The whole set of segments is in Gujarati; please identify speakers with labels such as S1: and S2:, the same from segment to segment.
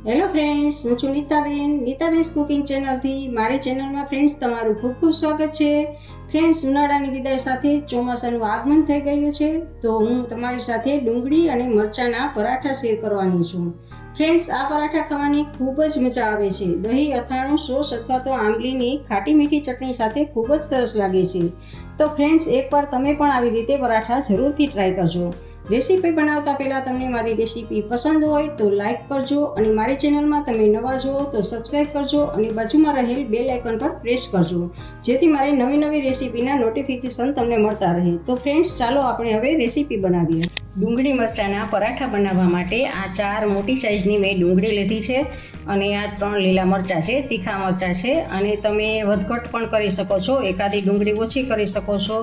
S1: હેલો ફ્રેન્ડ્સ, હું છું નીતાબેન કુકિંગ ચેનલથી. મારી ચેનલમાં ફ્રેન્ડ્સ તમારું ખૂબ ખૂબ સ્વાગત છે. ફ્રેન્ડ્સ, ઉનાળાની વિદાય સાથે ચોમાસાનું આગમન થઈ ગયું છે, તો હું તમારી સાથે ડુંગળી અને મરચાંના પરાઠા શેર કરવાની છું. ફ્રેન્ડ્સ, આ પરાઠા ખાવાની ખૂબ જ મજા આવે છે. દહીં, અથાણું, સોસ અથવા તો આંબલીની ખાટી મીઠી ચટણી સાથે ખૂબ જ સરસ લાગે છે. તો ફ્રેન્ડ્સ, એકવાર તમે પણ આવી રીતે પરાઠા જરૂરથી ટ્રાય કરજો. રેસીપી બનાવતા પહેલાં તમને મારી રેસીપી પસંદ હોય તો લાઇક કરજો, અને મારી ચેનલમાં તમે નવા જુઓ તો સબસ્ક્રાઈબ કરજો અને બાજુમાં રહેલ બેલ આઇકન પર પ્રેસ કરજો, જેથી મારી નવી રેસીપીના નોટિફિકેશન તમને મળતા રહે. તો ફ્રેન્ડ્સ, ચાલો આપણે હવે રેસીપી બનાવીએ. ડુંગળી મરચાંના પરાઠા બનાવવા માટે આ 4 મોટી સાઇઝની મેં ડુંગળી લીધી છે, અને આ 3 લીલા મરચાં છે, તીખા મરચાં છે. અને તમે વધઘટ પણ કરી શકો છો, એકાદી ડુંગળી ઓછી કરી શકો છો,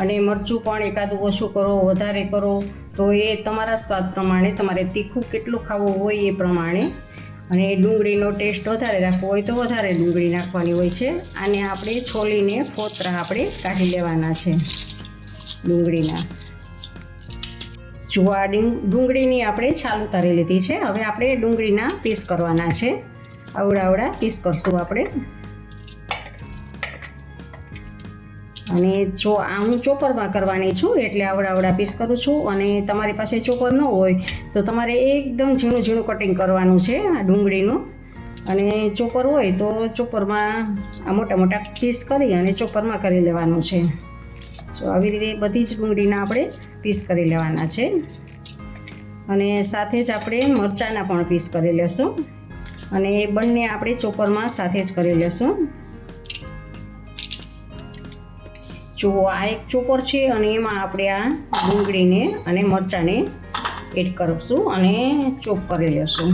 S1: અને મરચું પણ એકાદું ઓછું કરો, વધારે કરો, તો એ તમારા સ્વાદ પ્રમાણે, તમારે તીખું કેટલું ખાવું હોય એ પ્રમાણે. અને ડુંગળીનો ટેસ્ટ વધારે રાખવો હોય તો વધારે ડુંગળી નાખવાની હોય છે. આને આપણે છોલીને ફોતરા આપણે કાઢી લેવાના છે ડુંગળીના. જો આ ડુંગળીની આપણે છાલ ઉતારી લીધી છે. હવે આપણે ડુંગળીના પીસ કરવાના છે. આવડા પીસ કરશું આપણે. અને જો આ હું ચોપરમાં કરવાની છું, એટલે આવડા પીસ કરું છું. અને તમારી પાસે ચોપર ન હોય તો તમારે એકદમ ઝીણું કટિંગ કરવાનું છે આ ડુંગળીનું. અને ચોપર હોય તો ચોપરમાં આ મોટા પીસ કરી અને ચોપરમાં કરી લેવાનું છે. જો આવી રીતે બધી જ ડુંગળીના આપણે પીસ કરી લેવાના છે. અને સાથે જ આપણે મરચાંના પણ પીસ કરી લેશું, અને એ બંને આપણે ચોપરમાં સાથે જ કરી લેશું. જો આ એક ચોપર છે, અને એમાં આપણે આ ડુંગળીને અને મરચાંને એડ કરીશું અને ચોપ કરી લેશું.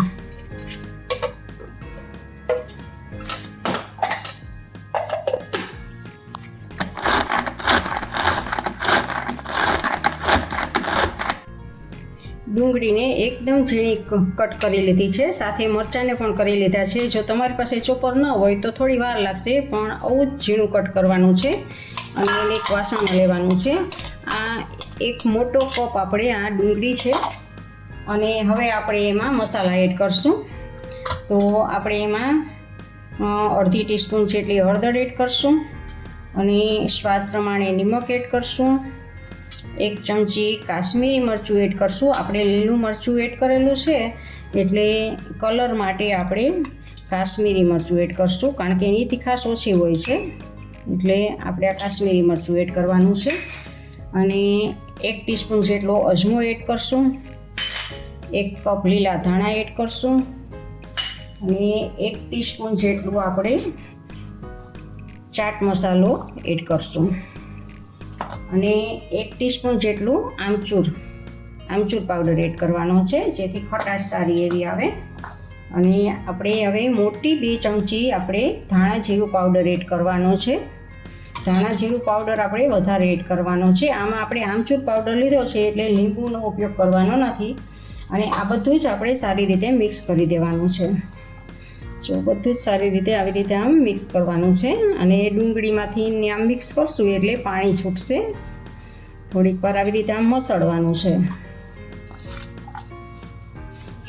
S1: ડુંગળીને એકદમ ઝીણી કટ કરી લીધી છે, સાથે મરચાંને પણ કરી લીધા છે. જો તમારી પાસે ચોપર ન હોય તો થોડી વાર લાગશે, પણ આવું જ ઝીણું કટ કરવાનું છે. અને એને એક વાસણમાં લેવાનું છે. આ એક મોટો કપ આપણે આ ડુંગળી છે, અને હવે આપણે એમાં મસાલા એડ કરશું. તો આપણે એમાં અડધી ટીસ્પૂન જેટલી હળદર એડ કરશું, અને સ્વાદ પ્રમાણે નિમક એડ કરશું. 1 ચમચી કાશ્મીરી મરચું એડ કરશું. આપણે લીલું મરચું એડ કરેલું છે, એટલે કલર માટે આપણે કાશ્મીરી મરચું એડ કરશું, કારણ કે એની તીખાશ ઓછી હોય છે, એટલે આપણે આ કાશ્મીરી મરચું એડ કરવાનું છે. અને 1 ટીસ્પૂન જેટલો અજમો એડ કરશું. 1 કપ લીલા ધાણા એડ કરશું, અને 1 ટીસ્પૂન જેટલું આપણે ચાટ મસાલો એડ કરશું, અને 1 ટીસ્પૂન જેટલું આમચૂર પાવડર એડ કરવાનો છે, જેથી ખટાશ સારી એવી આવે. અને આપણે હવે મોટી 2 ચમચી આપણે ધાણા જીરું પાવડર એડ કરવાનો છે. ધાણા જીરું પાવડર આપણે વધારે એડ કરવાનો છે. આમાં આપણે આમચૂર પાવડર લીધો છે, એટલે લીંબુનો ઉપયોગ કરવાનો નથી. અને આ બધું જ આપણે સારી રીતે મિક્સ કરી દેવાનું છે. જો બધું જ સારી રીતે આવી રીતે આમ મિક્સ કરવાનું છે. અને ડુંગળીમાંથી આમ મિક્સ કરશું એટલે પાણી છૂટશે. થોડીક વાર આવી રીતે આમ મસળવાનું છે.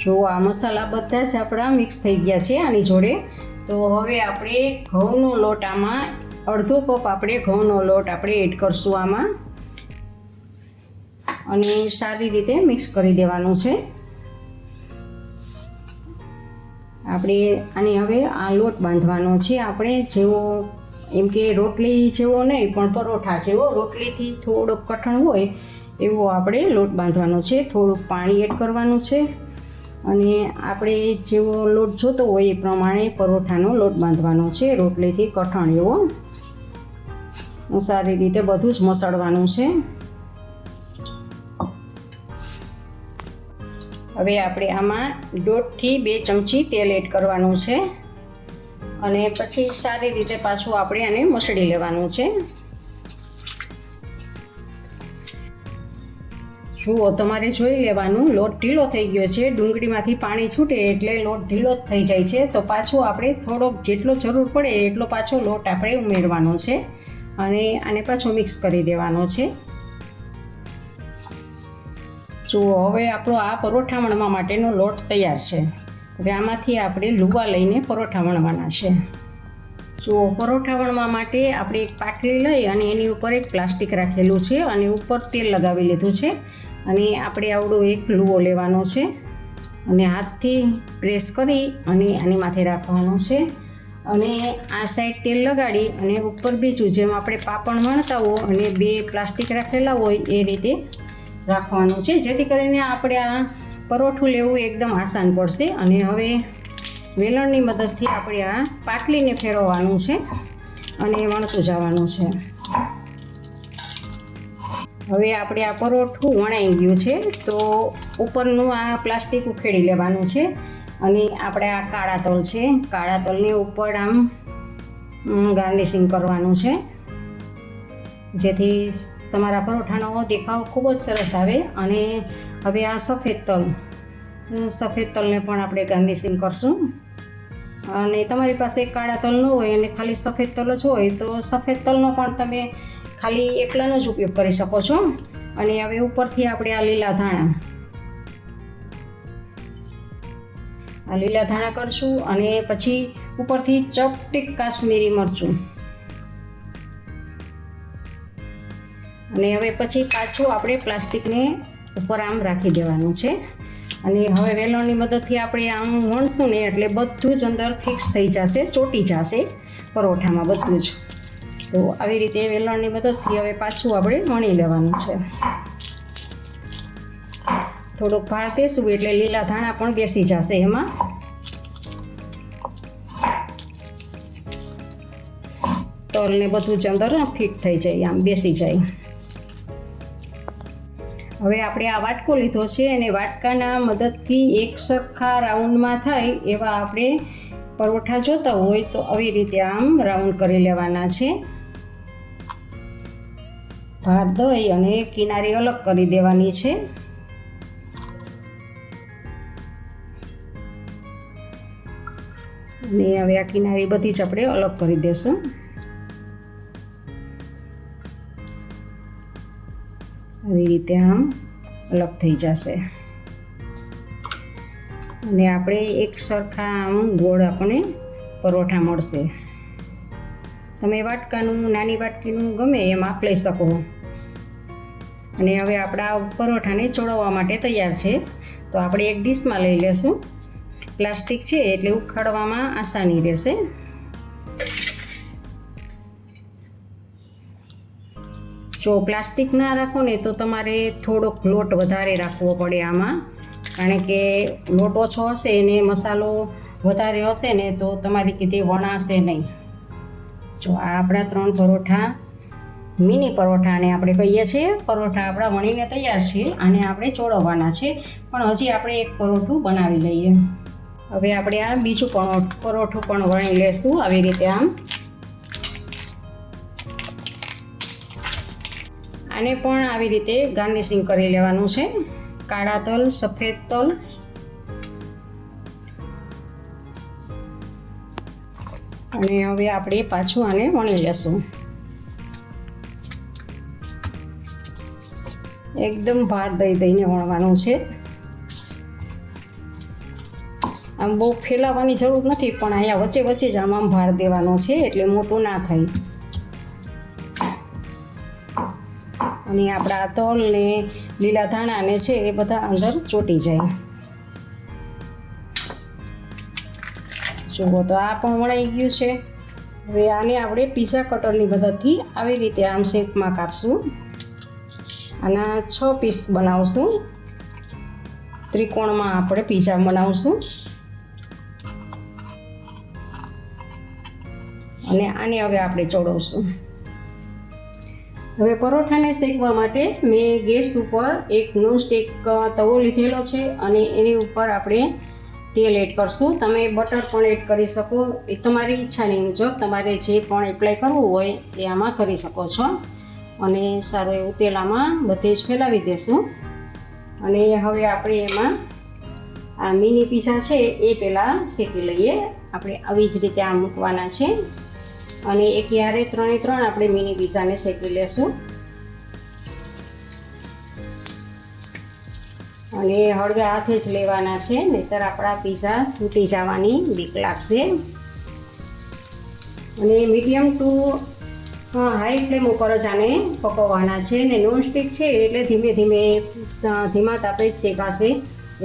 S1: જો આ મસાલા બધા જ આપણા મિક્સ થઈ ગયા છે આની જોડે. તો હવે આપણે ઘઉંનો લોટ, આમાં અડધો કપ આપણે ઘઉંનો લોટ આપણે એડ કરશું આમાં, અને સારી રીતે મિક્સ કરી દેવાનું છે. આપણે આને હવે આ લોટ બાંધવાનો છે. આપણે જેવો, એમ કે રોટલી જેવો નહીં, પણ પરોઠા જેવો, રોટલીથી થોડોક કઠણ હોય એવો આપણે લોટ બાંધવાનો છે. થોડુંક પાણી એડ કરવાનું છે, અને આપણે જેવો લોટ જોતો હોય એ પ્રમાણે પરોઠાનો લોટ બાંધવાનો છે, રોટલીથી કઠણ એવો. સારી રીતે બધું જ મસળવાનું છે. હવે આપણે આમાં 1.5 થી 2 ચમચી તેલ એડ કરવાનું છે, અને પછી સારી રીતે પાછું આપણે આને મસળી લેવાનું છે. જુઓ, તમારે જોઈ લેવાનું, લોટ ઢીલો થઈ ગયો છે. ડુંગળીમાંથી પાણી છૂટે એટલે લોટ ઢીલો જ થઈ જાય છે. તો પાછો આપણે થોડોક જેટલો જરૂર પડે એટલો પાછો લોટ આપણે ઉમેરવાનો છે, અને આને પાછો મિક્સ કરી દેવાનો છે. જુઓ, હવે આપણો આ પરોઠા વણવા માટેનો લોટ તૈયાર છે. હવે આમાંથી આપણે લુવા લઈને પરોઠા વણવાના છે. જો પરોઠા વણવા માટે આપણે એક પાટલી લઈ અને એની ઉપર એક પ્લાસ્ટિક રાખેલું છે અને ઉપર તેલ લગાવી લીધું છે અને આપણે આવડો એક લુવો લેવાનો છે અને હાથથી પ્રેસ કરી અને આની માથે રાખવાનો છે અને આ સાઈડ તેલ લગાડી અને ઉપર બીજું જેમ આપણે પાપડ વણતા હોય અને બે પ્લાસ્ટિક રાખેલા હોય એ રીતે રાખવાનું છે, જેથી કરીને આપણે આ પરોઠું લેવું એકદમ આસાન પડશે. અને હવે વેલણની મદદથી આપણે આ પાટલીને ફેરવવાનું છે અને વણતું જવાનું છે. હવે આપણે આ પરોઠું વણાઈ ગયું છે તો ઉપરનું આ પ્લાસ્ટિક ઉખેડી લેવાનું છે અને આપણે આ કાળા તલ છે, કાળા તલને ઉપર આમ ગાર્નિશિંગ કરવાનું છે, જેથી તમારા પરોઠાનો દેખાવ ખૂબ જ સરસ આવે. અને હવે આ સફેદ તલને પણ આપણે ગાર્નિશિંગ કરશું. અને તમારી પાસે કાળા તલ ન હોય અને ખાલી સફેદ તલ જ હોય તો સફેદ તલનો પણ તમે ખાલી એકલાનો જ ઉપયોગ કરી શકો છો. અને હવે ઉપરથી આપણે આ લીલા ધાણા કરશું અને પછી ઉપરથી ચપટીક કાશ્મીરી મરચું. અને હવે પછી પાછું આપણે પ્લાસ્ટિકને ઉપર આમ રાખી દેવાનું છે અને હવે વેલણની મદદથી આપણે આમ વણશું ને એટલે બધું જ અંદર ફિક્સ થઈ જશે, ચોંટી જશે પરોઠામાં બધું જ. તો આવી રીતે વેલણની મદદથી હવે પાછું આપણે વણી લેવાનું છે. થોડુંક ભાર દેશું એટલે લીલા ધાણા પણ બેસી જશે એમાં. તલને બધું જ અંદર ફિટ થઈ જાય, આમ બેસી જાય. હવે આપણે આ વાટકો લીધો છે અને વાટકાના મદદથી એક સરખા રાઉન્ડમાં થાય એવા આપણે પરોઠા જોતા હોય તો આવી રીતે આમ રાઉન્ડ કરી લેવાના છે. ભાર દઈ અને કિનારી અલગ કરી દેવાની છે. અને હવે આ કિનારી બધી જ આપણે અલગ કરી દેશું. આવી રીતે આમ અલગ થઈ જશે અને આપણે એક સરખા આમ ગોળ આપણે પરોઠા મળશે. તમે વાટકાનું, નાની વાટકીનું ગમે એ માપ લઈ શકો. અને હવે આપણા પરોઠાને ચોળવવા માટે તૈયાર છે તો આપણે એક ડીશમાં લઈ લેશું. પ્લાસ્ટિક છે એટલે ઉખાડવામાં આસાની રહેશે. જો પ્લાસ્ટિક ના રાખો ને તો તમારે થોડોક લોટ વધારે રાખવો પડે આમાં, કારણ કે લોટ ઓછો હશે ને મસાલો વધારે હશે ને તો તમારી કીધી વણાશે નહીં. જો આ આપણા 3 પરોઠા, મિની પરોઠાને આપણે કહીએ છીએ. પરોઠા આપણા વણીને તૈયાર છે અને આપણે ચોળવવાના છે, પણ હજી આપણે એક પરોઠું બનાવી લઈએ. હવે આપણે આ બીજું પરોઠું પણ વણી લેશું આવી રીતે આમ. આને પણ આવી રીતે ગાર્નિશિંગ કરી લેવાનું છે. કાળા તલ, સફેદ તલ અને હવે આપણે પાછું આને વણી લેશું. એકદમ ભાર દઈને વણવાનું છે. આમ બહુ ફેલાવવાની જરૂર નથી, પણ અહીંયા વચ્ચે વચ્ચે જ આમ ભાર દેવાનો છે એટલે મોટું ના થાય. અને આપણા તલ ને લીલા ધાણાને છે એ બધા અંદર ચોંટી જાય. જુઓ તો આ પણ વણાઈ ગયું છે. હવે આને આપણે પીઝા કટરની મદદથી આવી રીતે આમ શેપમાં કાપશું. આના 6 પીસ બનાવશું. ત્રિકોણમાં આપણે પીઝા બનાવશું અને આને હવે આપણે ચોળવશું. હવે પરોઠાને શેકવા માટે મેં ગેસ ઉપર એક નોનસ્ટિક તવો લીધેલો છે અને એની ઉપર આપણે તેલ એડ કરશું. તમે બટર પણ એડ કરી શકો, એ તમારી ઈચ્છાની મુજબ તમારે જે પણ એપ્લાય કરવું હોય એ આમાં કરી શકો છો. અને સારું એવું તેલ આમાં બધે જ ફેલાવી દેશું. અને હવે આપણે એમાં આ મિની પીઝા છે એ પહેલાં શેકી લઈએ. આપણે આવી જ રીતે આમ મૂકવાના છે અને એક યારે 3 આપણે મિની પીઝાને શેકી લેશું. અને હળવા હાથે જ લેવાના છે, નહીંતર આપણા પીઝા તૂટી જવાની બીક લાગશે. અને મીડિયમ ટુ હાઈ ફ્લેમ ઉપર જ આને પકવવાના છે. ને નોનસ્ટિક છે એટલે ધીમે ધીમે ધીમા તાપે જ શેકાશે,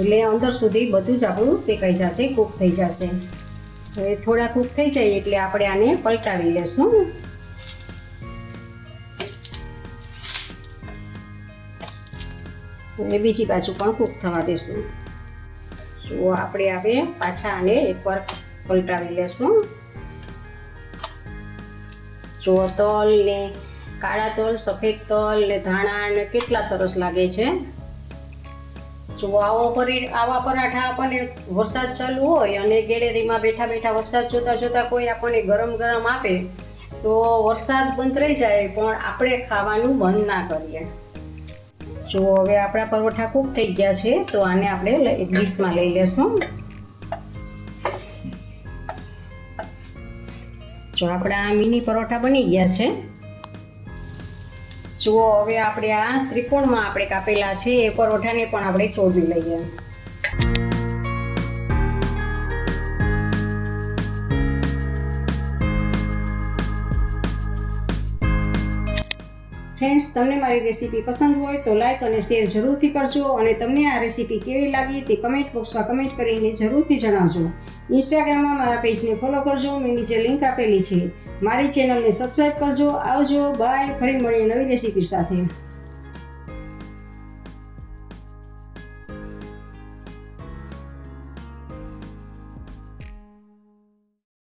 S1: એટલે અંદર સુધી બધું જ આપણું શેકાઈ જશે, કૂક થઈ જશે. હવે થોડા કૂક થઈ જાય એટલે આપણે આને પલટાવી લેશું. અને બીજી બાજુ પણ કૂક થવા દેશું. તો આપણે હવે પાછા આને એકવાર પલટાવી લેશું. જો તલ ને કાળા તલ, સફેદ તલ ને ધાણા ને કેટલા સરસ લાગે છે. જો આવા પરાઠા આપણને વરસાદ ચાલુ હોય અને ગેલેરીમાં બેઠા બેઠા વરસાદ જોતા જોતા કોઈ આપણને ગરમ ગરમ આપે તો વરસાદ બંધ રહી જાય, પણ આપણે ખાવાનું બંધ ના કરીએ. જો હવે આપણા પરોઠા કૂક થઈ ગયા છે, તો આને આપણે એક ડીશમાં લઈ લેશું. જો આપણા મિની પરોઠા બની ગયા છે. જુઓ હવે આપણે આ ત્રિકોણમાં આપણે કાપેલા છે એ પરોઠાને પણ આપણે ચોળી લઈએ. ફ્રેન્ડ્સ, તમને મારી રેસીપી પસંદ હોય તો લાઈક અને શેર જરૂરથી કરજો. અને તમને આ રેસીપી કેવી લાગી તે કમેન્ટ બોક્સમાં કમેન્ટ કરીને જરૂરથી જણાવજો. ઇન્સ્ટાગ્રામમાં મારા પેજને ફોલો કરજો, મેં નીચે લિંક આપેલી છે. મારી ચેનલને સબસ્ક્રાઈબ કરજો. આવજો, બાય. ફરી મળીએ નવી રેસીપી સાથે.